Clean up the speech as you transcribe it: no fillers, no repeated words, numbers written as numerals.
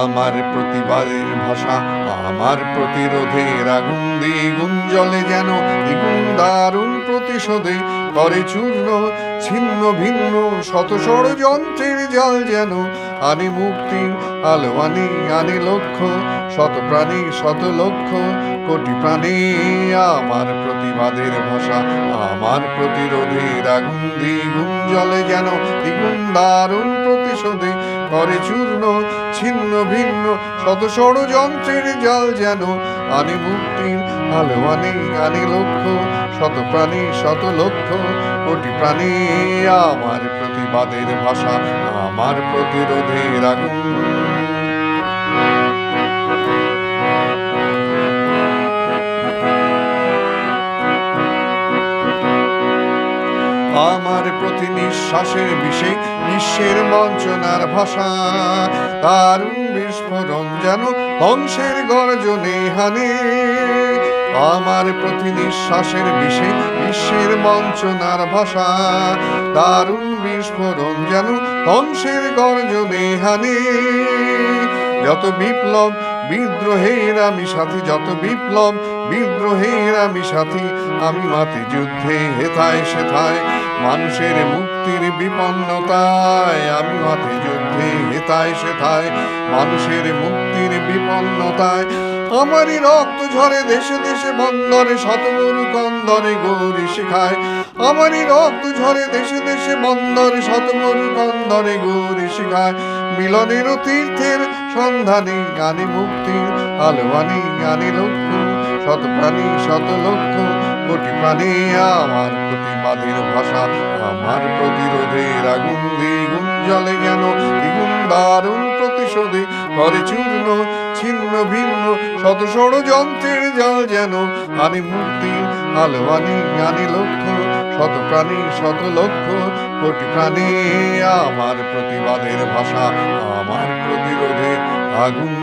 আমার প্রতিবাদের ভাষা, আমার প্রতিরোধের আগুন দ্বিগুণ জ্বলে যেন, দ্বিগুণ দারুণ প্রতিশোধে করে চূর্ণ ছিন্ন ভিন্ন শত ষড়যন্ত্রের জাল যেন আনে মুক্তি আলো আনে লক্ষ্য, শত প্রাণী শত লক্ষ কোটি প্রাণী। আমার প্রতিবাদের ভাষা, আমার প্রতিরোধের আগুন দ্বিগুণ জ্বলে যেন, দ্বিগুণ দারুণ প্রতিশোধে করে চূর্ণ ছিন্ন ভিন্ন শত ষড়যন্ত্রের জাল যেন আনে মুক্তির আলো আনে লক্ষ্য, শত প্রাণী শত লক্ষ কোটি প্রাণী। আমার প্রতিবাদের ভাষা, আমার প্রতিরোধের আগুন। আমার প্রতি নিঃশ্বাসের বিষে বিশ্বের বঞ্চনার ভাষা, দারুণ বিস্ফোরণ যেন ধ্বংসের গর্জনে হানে। আমার প্রতি নিঃশ্বাসের বিষে বিশ্বের বঞ্চনার ভাষা, দারুণ বিস্ফোরণ যেন ধ্বংসের গর্জনে হানে। যত বিপ্লব বিদ্রোহের আমি সাথী, যত বিপ্লব বিদ্রোহের আমি সাথী, আমি মাতি যুদ্ধে হেথায় সেথায় মানুষের মুক্তির বিপন্নতায়, আমি মাতি যুদ্ধে হেথায় সেথায় মানুষের মুক্তির বিপন্নতায়। আমারই রক্ত ঝরে দেশে দেশে বন্দরে শতগুরু কন্দরে গৌরী শিখায়, আমারই রক্ত ঝরে দেশে দেশে বন্দরে শতগুরু কন্দরে গৌরী শিখায়। মিলনের তীর্থের সন্ধানে আনে মুক্তির আলো আনে লক্ষ্য, শত প্রাণী শত লক্ষ কোটি প্রাণী। আমার প্রতিবাদের ভাষা, আমার প্রতিরোধের আগুন দ্বিগুণ জ্বলে যেন, দ্বিগুণ দারুণ প্রতিশোধে করে চূর্ণ ছিন্ন ভিন্ন শত ষড়যন্ত্রের জাল যেন আনে মুক্তির আলো আনে লক্ষ্য, শত প্রাণী শত লক্ষ কোটি প্রাণী। আমার প্রতিবাদের ভাষা, আমার প্রতিরোধে আগুন।